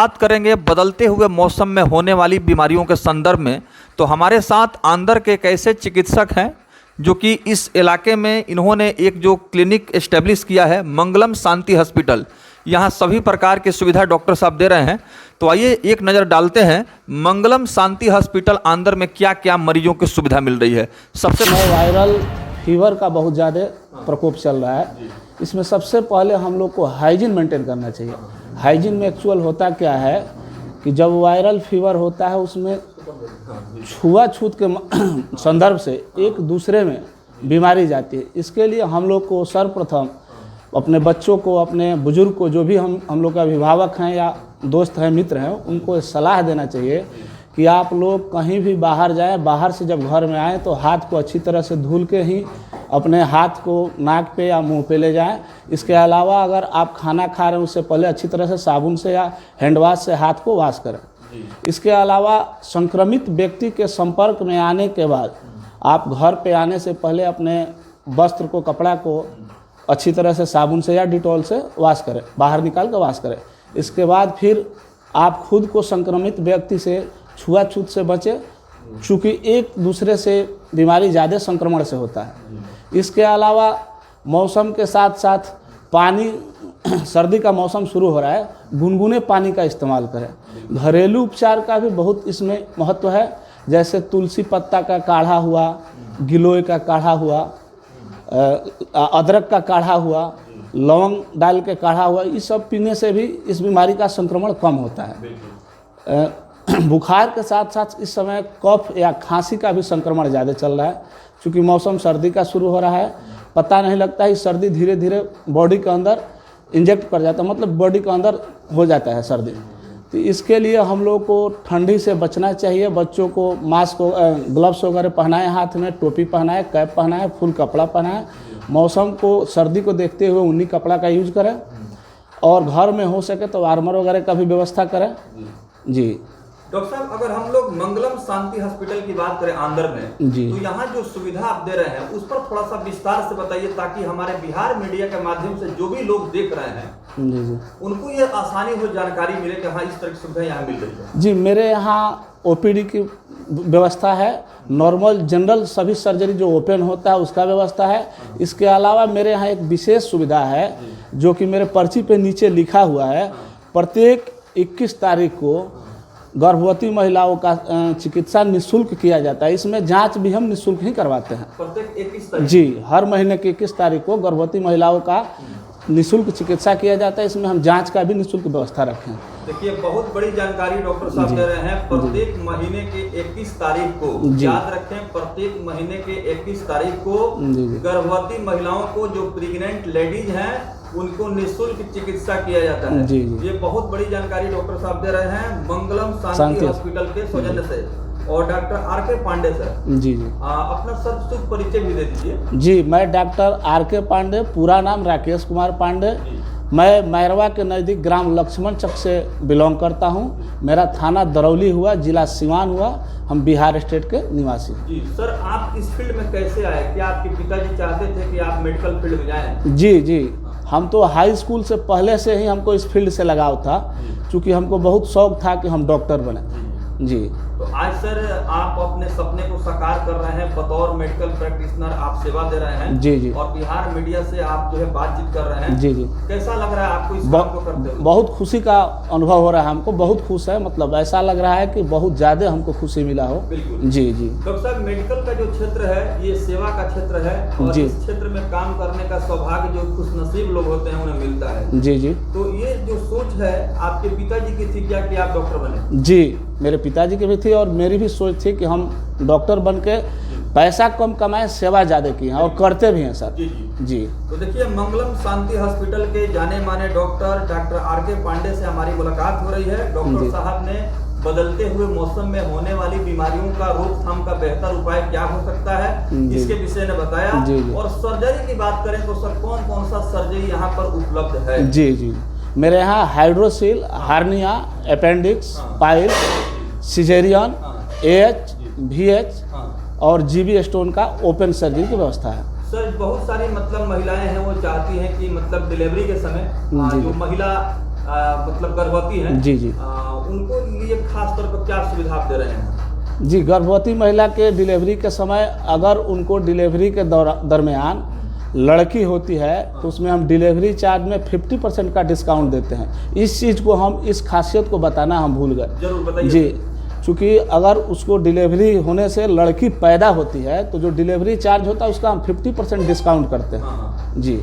बात करेंगे बदलते हुए मौसम में होने वाली बीमारियों के संदर्भ में, तो हमारे साथ आंध्र के एक ऐसे चिकित्सक हैं जो कि इस इलाके में इन्होंने एक जो क्लिनिक एस्टेब्लिश किया है, मंगलम शांति हॉस्पिटल। यहाँ सभी प्रकार की सुविधा डॉक्टर साहब दे रहे हैं। तो आइए एक नज़र डालते हैं मंगलम शांति हॉस्पिटल आंध्र में क्या क्या मरीजों की सुविधा मिल रही है। सबसे वायरल फीवर का बहुत ज़्यादा प्रकोप चल रहा है। इसमें सबसे पहले हम लोग को हाइजीन मेंटेन करना चाहिए। हाइजीन में एक्चुअल होता क्या है कि जब वायरल फीवर होता है उसमें छुआछूत के संदर्भ से एक दूसरे में बीमारी जाती है। इसके लिए हम लोग को सर्वप्रथम अपने बच्चों को, अपने बुजुर्ग को, जो भी हम लोग का अभिभावक हैं या दोस्त हैं, मित्र हैं, उनको सलाह देना चाहिए कि आप लोग कहीं भी बाहर जाएं, बाहर से जब घर में आएँ तो हाथ को अच्छी तरह से धुल के ही अपने हाथ को नाक पे या मुंह पे ले जाएं। इसके अलावा अगर आप खाना खा रहे हैं उससे पहले अच्छी तरह से साबुन से या हैंड वाश से हाथ को वॉश करें। इसके अलावा संक्रमित व्यक्ति के संपर्क में आने के बाद आप घर पे आने से पहले अपने वस्त्र को, कपड़ा को अच्छी तरह से साबुन से या डिटॉल से वॉश करें, बाहर निकाल कर वॉश करें। इसके बाद फिर आप खुद को संक्रमित व्यक्ति से छुआछूत से बचें, चूँकि एक दूसरे से बीमारी ज़्यादा संक्रमण से होता है। इसके अलावा मौसम के साथ साथ पानी, सर्दी का मौसम शुरू हो रहा है, गुनगुने पानी का इस्तेमाल करें। घरेलू उपचार का भी बहुत इसमें महत्व है, जैसे तुलसी पत्ता का काढ़ा हुआ, गिलोय का काढ़ा हुआ, अदरक का काढ़ा हुआ, लौंग डाल के काढ़ा हुआ, ये सब पीने से भी इस बीमारी का संक्रमण कम होता है। बुखार के साथ साथ इस समय कफ या खांसी का भी संक्रमण ज़्यादा चल रहा है, क्योंकि मौसम सर्दी का शुरू हो रहा है। पता नहीं लगता है, सर्दी धीरे धीरे बॉडी के अंदर इंजेक्ट कर जाता है, मतलब बॉडी के अंदर हो जाता है सर्दी। तो इसके लिए हम लोग को ठंडी से बचना चाहिए। बच्चों को मास्क, ग्लव्स वगैरह पहनाएं, हाथ में टोपी पहनाएं, कैप पहनाएं, फुल कपड़ा पहनाएं। मौसम को, सर्दी को देखते हुए ऊनी कपड़ा का यूज करें, और घर में हो सके तो आर्मर वगैरह का भी व्यवस्था करें। जी डॉक्टर साहब, अगर हम लोग मंगलम शांति हॉस्पिटल की बात करें आंध्र में, जी, तो यहाँ जो सुविधा आप दे रहे हैं उस पर थोड़ा सा विस्तार से बताइए, ताकि हमारे बिहार मीडिया के माध्यम से जो भी लोग देख रहे हैं, जी जी, उनको ये आसानी हो जानकारी मिले कि हाँ इस तरह की सुविधा यहाँ मिल रही है। जी, मेरे यहाँ ओपीडी की व्यवस्था है, नॉर्मल जनरल सभी सर्जरी जो ओपन होता है उसका व्यवस्था है। इसके अलावा मेरे यहाँ एक विशेष सुविधा है जो कि मेरे पर्ची पे नीचे लिखा हुआ है। प्रत्येक 21 तारीख को गर्भवती महिलाओं का चिकित्सा निःशुल्क किया जाता है। इसमें जांच भी हम निःशुल्क ही करवाते हैं। प्रत्येक 21 तारीख? जी, हर महीने की 21 तारीख को गर्भवती महिलाओं का निःशुल्क चिकित्सा किया जाता है। इसमें हम जांच का भी निःशुल्क व्यवस्था रखें। देखिए, बहुत बड़ी जानकारी डॉक्टर साहब दे रहे हैं। प्रत्येक महीने के 21 तारीख को, याद रखें, प्रत्येक महीने के 21 तारीख को गर्भवती महिलाओं को, जो प्रेग्नेंट लेडीज हैं, उनको निःशुल्क चिकित्सा किया जाता है। जी जी, ये बहुत बड़ी जानकारी डॉक्टर साहब दे रहे हैं मंगलम शांति हॉस्पिटल के सौजन्य से। और डॉक्टर आर.के. पांडे सर, जी जी, अपना शुभ परिचय भी दे दीजिए। जी, मैं डॉक्टर आर.के. पांडे, पूरा नाम राकेश कुमार पांडे। मैं मैरवा के नज़दीक ग्राम लक्ष्मण चक से बिलोंग करता हूं। मेरा थाना दरौली हुआ, जिला सिवान हुआ। हम बिहार स्टेट के निवासी। जी सर, आप इस फील्ड में कैसे आए? क्या आपके पिताजी चाहते थे कि आप मेडिकल फील्ड में जाएं? जी जी, हम तो हाई स्कूल से पहले से ही हमको इस फील्ड से लगाव था, क्योंकि हमको बहुत शौक था कि हम डॉक्टर बने। जी, तो आज सर आप अपने सपने को साकार कर रहे हैं, बतौर मेडिकल प्रैक्टिशनर आप सेवा दे रहे हैं। जी जी, और बिहार मीडिया से आप जो है बातचीत कर रहे हैं। जी जी, कैसा लग रहा है आपको इस काम को करते हुए? बहुत खुशी का अनुभव हो रहा है हमको, बहुत खुश है। मतलब ऐसा लग रहा है कि बहुत ज़्यादा हमको खुशी मिला हो। बिल्कुल। जी जी, डॉक्टर साहब, मेडिकल का जो क्षेत्र है ये सेवा का क्षेत्र है, और इस क्षेत्र में काम करने का सौभाग्य जो खुशनसीब लोग होते हैं उन्हें मिलता है। जी जी, तो ये जो सोच है आपके पिताजी की थी क्या कि आप डॉक्टर बने? जी, मेरे पिताजी की भी थी और मेरी भी सोच थी कि हम डॉक्टर बन के पैसा कम कमाएं, सेवा ज़्यादा की हैं, और करते भी हैं सर। जी जी जी। तो देखिए, मंगलम शांति हॉस्पिटल के जाने माने डॉक्टर आर.के. पांडे से हमारी मुलाकात हो रही है। डॉक्टर साहब ने बदलते हुए मौसम में होने वाली बीमारियों का रोकथाम का बेहतर उपाय क्या हो सकता है, इसके विषय में बताया। और सर्जरी की बात करें तो सर कौन कौन सा सर्जरी यहाँ पर उपलब्ध है? जी जी, मेरे यहाँ hydrocele, hernia, appendix, pile, caesarean, AH, VH और GB स्टोन का ओपन सर्जरी की व्यवस्था है। सर, बहुत सारी मतलब महिलाएं हैं, वो चाहती हैं कि मतलब डिलीवरी के समय जो महिला मतलब गर्भवती हैं, जी जी, उनको लिए खास तौर पर क्या सुविधा आप दे रहे हैं? जी, गर्भवती महिला के डिलीवरी के समय अगर उनको डिलीवरी के दरमियान लड़की होती है तो उसमें हम डिलीवरी चार्ज में 50% का डिस्काउंट देते हैं। इस चीज़ को हम, इस खासियत को बताना हम भूल गए। जरूर बताइए। जी, चूँकि अगर उसको डिलीवरी होने से लड़की पैदा होती है तो जो डिलीवरी चार्ज होता है उसका हम 50% डिस्काउंट करते हैं। हाँ। जी,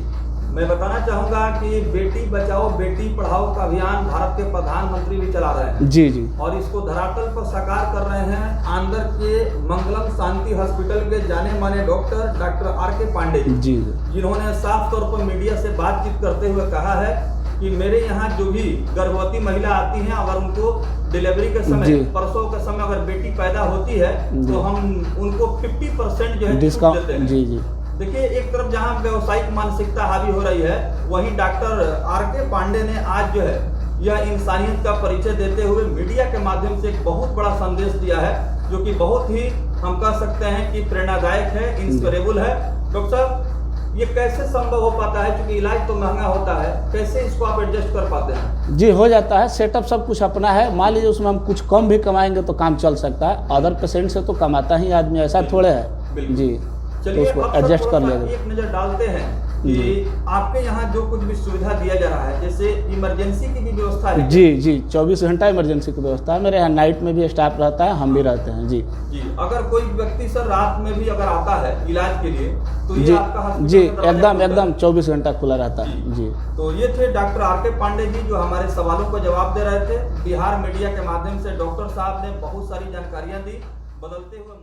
मैं बताना चाहूँगा कि बेटी बचाओ बेटी पढ़ाओ का अभियान भारत के प्रधानमंत्री भी चला रहे हैं। जी जी, और इसको धरातल पर साकार कर रहे हैं आंध्र के मंगलम शांति हॉस्पिटल के जाने माने डॉक्टर आर.के. पांडे जी, जी, जिन्होंने साफ तौर पर मीडिया से बातचीत करते हुए कहा है कि मेरे यहाँ जो भी गर्भवती महिला आती हैं, अगर उनको डिलीवरी के समय, प्रसव के समय अगर बेटी पैदा होती है तो हम उनको 50% जो है डिस्काउंट देते हैं। जी जी। देखिए, एक तरफ जहां व्यावसायिक मानसिकता हावी हो रही है, वहीं डॉक्टर आर.के. पांडे ने आज जो है यह इंसानियत का परिचय देते हुए मीडिया के माध्यम से एक बहुत बड़ा संदेश दिया है, जो कि बहुत ही हम कह सकते हैं कि प्रेरणादायक है, इंस्पिरेबल है। डॉक्टर साहब, ये कैसे संभव हो पाता है? क्योंकि इलाज तो महंगा होता है, कैसे इसको आप एडजस्ट कर पाते हैं? जी, हो जाता है। सेटअप सब कुछ अपना है। मान लीजिए उसमें हम कुछ कम भी कमाएंगे तो काम चल सकता है। अदर पेशेंट से तो कमाता ही आदमी, ऐसा थोड़े है। जी, तो उसको एडजस्ट कर लेंगे। एक नज़र डालते हैं कि आपके यहाँ जो कुछ भी सुविधा दिया जा रहा है, जैसे इमरजेंसी की भी व्यवस्था है? जी जी, 24 घंटा इमरजेंसी की व्यवस्था है। मेरे यहाँ नाइट में भी स्टाफ रहता है, हम भी रहते हैं। जी जी, अगर कोई व्यक्ति सर रात में भी अगर आता है इलाज के लिए तो ये जी, आपका हॉस्पिटल जी, का दरवाजा एकदम 24 घंटा खुला रहता है। जी, तो ये थे डॉक्टर आर.के. पांडे जी, जो हमारे सवालों का जवाब दे रहे थे। बिहार मीडिया के माध्यम से डॉक्टर साहब ने बहुत सारी जानकारियां दी। बदलते हुए